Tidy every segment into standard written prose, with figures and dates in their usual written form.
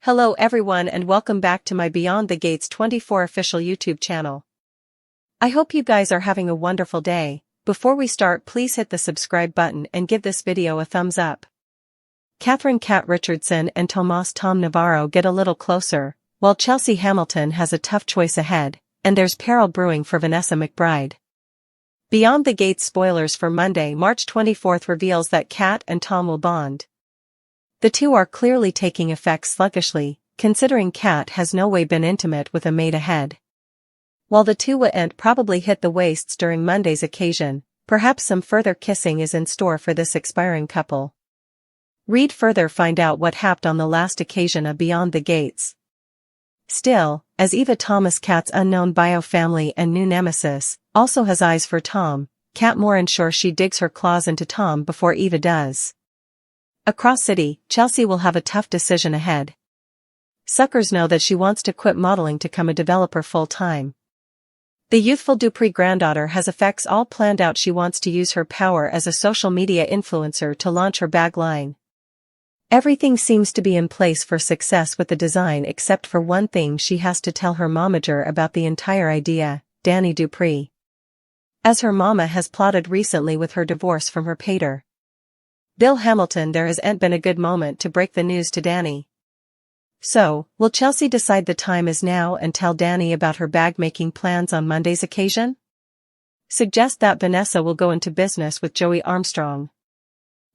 Hello everyone and welcome back to my Beyond the Gates 24 official YouTube channel. I hope you guys are having a wonderful day. Before we start, please hit the subscribe button and give this video a thumbs up. Catherine Kat Richardson and Tomas Tom Navarro get a little closer, while Chelsea Hamilton has a tough choice ahead, and there's peril brewing for Vanessa McBride. Beyond the Gates spoilers for Monday, March 24th reveals that Kat and Tom will bond. The two are clearly taking effect sluggishly, considering Kat has no way been intimate with a maid ahead. While the two wouldn't probably hit the waists during Monday's occasion, perhaps some further kissing is in store for this expiring couple. Read further, find out what happened on the last occasion of Beyond the Gates. Still, as Eva Thomas, Kat's unknown bio family and new nemesis, also has eyes for Tom, Kat more ensures she digs her claws into Tom before Eva does. Across city, Chelsea will have a tough decision ahead. Suckers know that she wants to quit modeling to become a developer full-time. The youthful Dupree granddaughter has effects all planned out. She wants to use her power as a social media influencer to launch her bag line. Everything seems to be in place for success with the design except for one thing: she has to tell her momager about the entire idea, Danny Dupree. As her mama has plotted recently with her divorce from her pater, Bill Hamilton, there hasn't been a good moment to break the news to Danny. So, will Chelsea decide the time is now and tell Danny about her bag-making plans on Monday's occasion? Suggest that Vanessa will go into business with Joey Armstrong.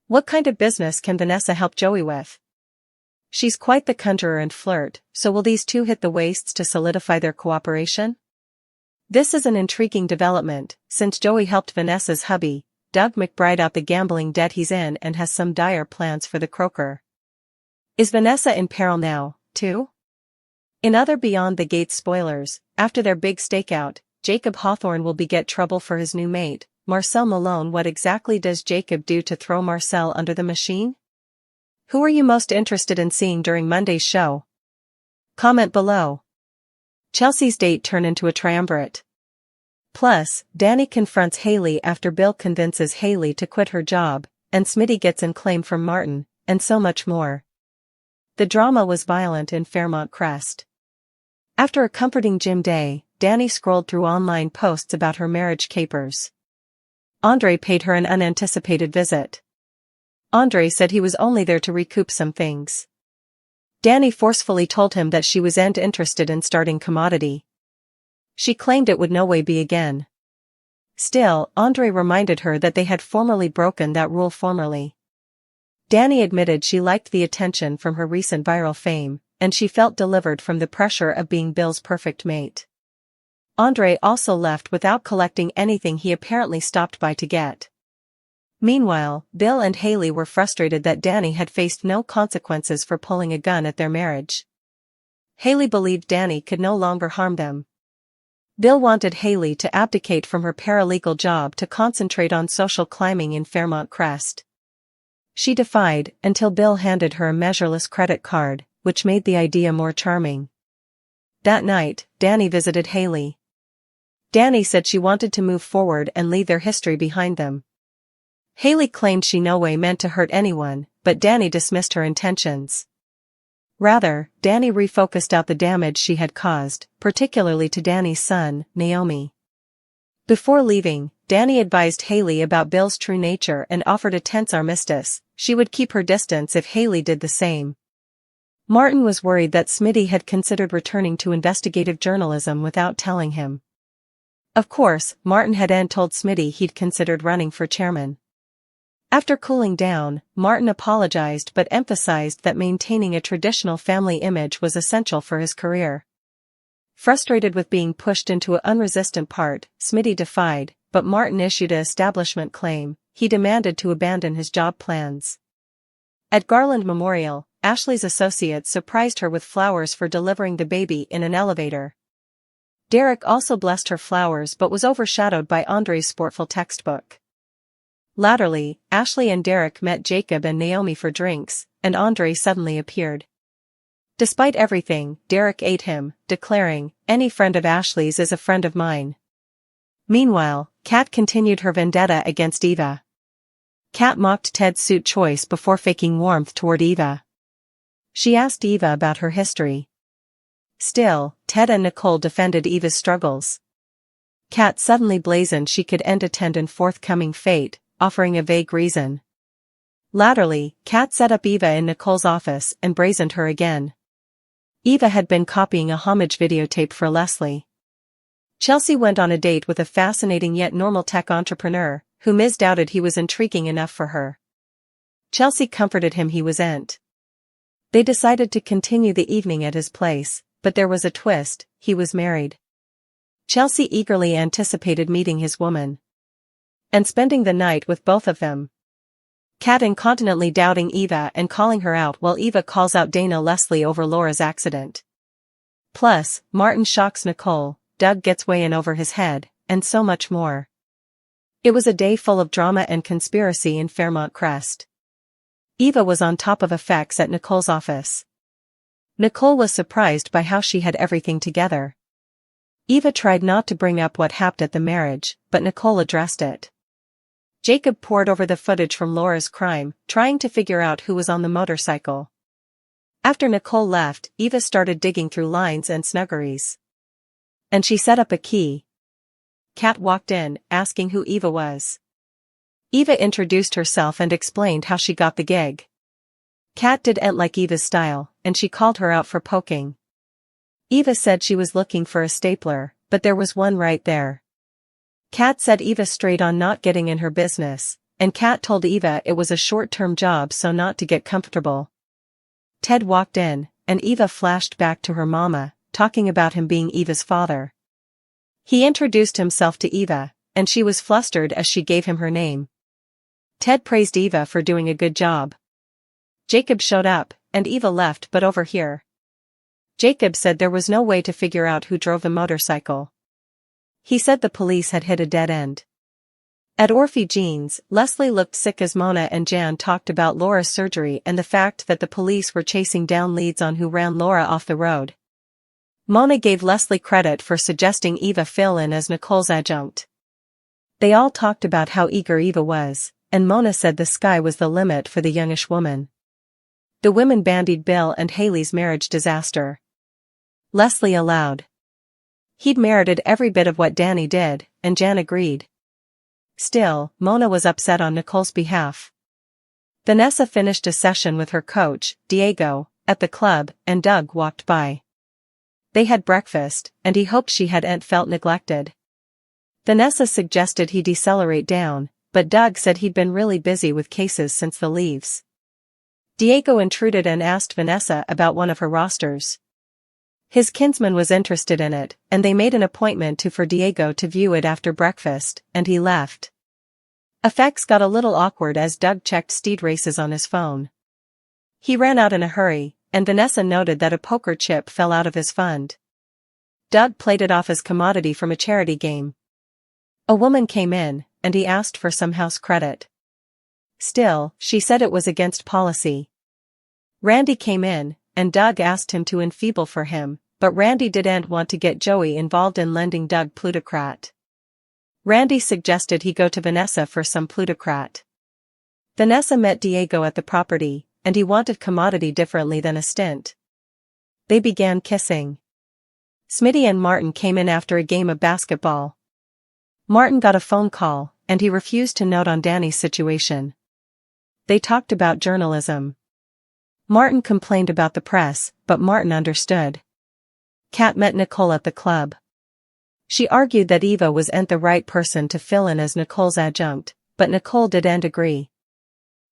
What kind of business can Vanessa help Joey with? She's quite the conjurer and flirt, so will these two hit the waists to solidify their cooperation? This is an intriguing development, since Joey helped Vanessa's hubby, Doug McBride, out the gambling debt he's in and has some dire plans for the croaker. Is Vanessa in peril now, too? In other Beyond the Gates spoilers, after their big stakeout, Jacob Hawthorne will beget trouble for his new mate, Marcel Malone. What exactly does Jacob do to throw Marcel under the machine? Who are you most interested in seeing during Monday's show? Comment below. Chelsea's date turn into a triumvirate. Plus, Danny confronts Haley after Bill convinces Haley to quit her job, and Smitty gets in claim from Martin, and so much more. The drama was violent in Fairmont Crest. After a comforting gym day, Danny scrolled through online posts about her marriage capers. Andre paid her an unanticipated visit. Andre said he was only there to recoup some things. Danny forcefully told him that she wasn't interested in starting commodity. She claimed it would no way be again. Still, Andre reminded her that they had formerly broken that rule formerly. Danny admitted she liked the attention from her recent viral fame, and she felt delivered from the pressure of being Bill's perfect mate. Andre also left without collecting anything he apparently stopped by to get. Meanwhile, Bill and Haley were frustrated that Danny had faced no consequences for pulling a gun at their marriage. Haley believed Danny could no longer harm them. Bill wanted Haley to abdicate from her paralegal job to concentrate on social climbing in Fairmont Crest. She defied, until Bill handed her a measureless credit card, which made the idea more charming. That night, Danny visited Haley. Danny said she wanted to move forward and leave their history behind them. Haley claimed she no way meant to hurt anyone, but Danny dismissed her intentions. Rather, Danny refocused out the damage she had caused, particularly to Danny's son, Naomi. Before leaving, Danny advised Haley about Bill's true nature and offered a tense armistice. She would keep her distance if Haley did the same. Martin was worried that Smitty had considered returning to investigative journalism without telling him. Of course, Martin hadn't told Smitty he'd considered running for chairman. After cooling down, Martin apologized but emphasized that maintaining a traditional family image was essential for his career. Frustrated with being pushed into an unresistant part, Smitty defied, but Martin issued an establishment claim. He demanded to abandon his job plans. At Garland Memorial, Ashley's associates surprised her with flowers for delivering the baby in an elevator. Derek also blessed her flowers but was overshadowed by Andre's sportful textbook. Latterly, Ashley and Derek met Jacob and Naomi for drinks, and Andre suddenly appeared. Despite everything, Derek ate him, declaring, "Any friend of Ashley's is a friend of mine." Meanwhile, Kat continued her vendetta against Eva. Kat mocked Ted's suit choice before faking warmth toward Eva. She asked Eva about her history. Still, Ted and Nicole defended Eva's struggles. Kat suddenly blazoned she could end a tendon forthcoming fate, offering a vague reason. Latterly, Kat set up Eva in Nicole's office and brazened her again. Eva had been copying a homage videotape for Leslie. Chelsea went on a date with a fascinating yet normal tech entrepreneur, who misdoubted he was intriguing enough for her. Chelsea comforted him he wasn't. They decided to continue the evening at his place, but there was a twist: he was married. Chelsea eagerly anticipated meeting his woman and spending the night with both of them. Kat incontinently doubting Eva and calling her out while Eva calls out Dana Leslie over Laura's accident. Plus, Martin shocks Nicole, Doug gets way in over his head, and so much more. It was a day full of drama and conspiracy in Fairmont Crest. Eva was on top of effects at Nicole's office. Nicole was surprised by how she had everything together. Eva tried not to bring up what happened at the marriage, but Nicole addressed it. Jacob pored over the footage from Laura's crime, trying to figure out who was on the motorcycle. After Nicole left, Eva started digging through lines and snuggeries. And she set up a key. Kat walked in, asking who Eva was. Eva introduced herself and explained how she got the gig. Kat didn't like Eva's style, and she called her out for poking. Eva said she was looking for a stapler, but there was one right there. Kat said Eva strayed on not getting in her business, and Kat told Eva it was a short-term job so not to get comfortable. Ted walked in, and Eva flashed back to her mama, talking about him being Eva's father. He introduced himself to Eva, and she was flustered as she gave him her name. Ted praised Eva for doing a good job. Jacob showed up, and Eva left but over here. Jacob said there was no way to figure out who drove the motorcycle. He said the police had hit a dead end. At Orphe Jean's, Leslie looked sick as Mona and Jan talked about Laura's surgery and the fact that the police were chasing down leads on who ran Laura off the road. Mona gave Leslie credit for suggesting Eva fill in as Nicole's adjunct. They all talked about how eager Eva was, and Mona said the sky was the limit for the youngish woman. The women bandied Bill and Haley's marriage disaster. Leslie allowed. He'd merited every bit of what Danny did, and Jan agreed. Still, Mona was upset on Nicole's behalf. Vanessa finished a session with her coach, Diego, at the club, and Doug walked by. They had breakfast, and he hoped she hadn't felt neglected. Vanessa suggested he decelerate down, but Doug said he'd been really busy with cases since the leaves. Diego intruded and asked Vanessa about one of her rosters. His kinsman was interested in it, and they made an appointment for Diego to view it after breakfast, and he left. Effects got a little awkward as Doug checked steed races on his phone. He ran out in a hurry, and Vanessa noted that a poker chip fell out of his fund. Doug played it off as commodity from a charity game. A woman came in, and he asked for some house credit. Still, she said it was against policy. Randy came in, and Doug asked him to enfeeble for him, but Randy didn't want to get Joey involved in lending Doug plutocrat. Randy suggested he go to Vanessa for some plutocrat. Vanessa met Diego at the property, and he wanted commodity differently than a stint. They began kissing. Smitty and Martin came in after a game of basketball. Martin got a phone call, and he refused to note on Danny's situation. They talked about journalism. Martin complained about the press, but Martin understood. Kat met Nicole at the club. She argued that Eva wasn't the right person to fill in as Nicole's adjunct, but Nicole didn't agree.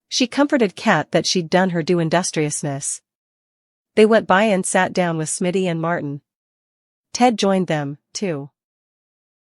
She comforted Kat that she'd done her due industriousness. They went by and sat down with Smitty and Martin. Ted joined them, too.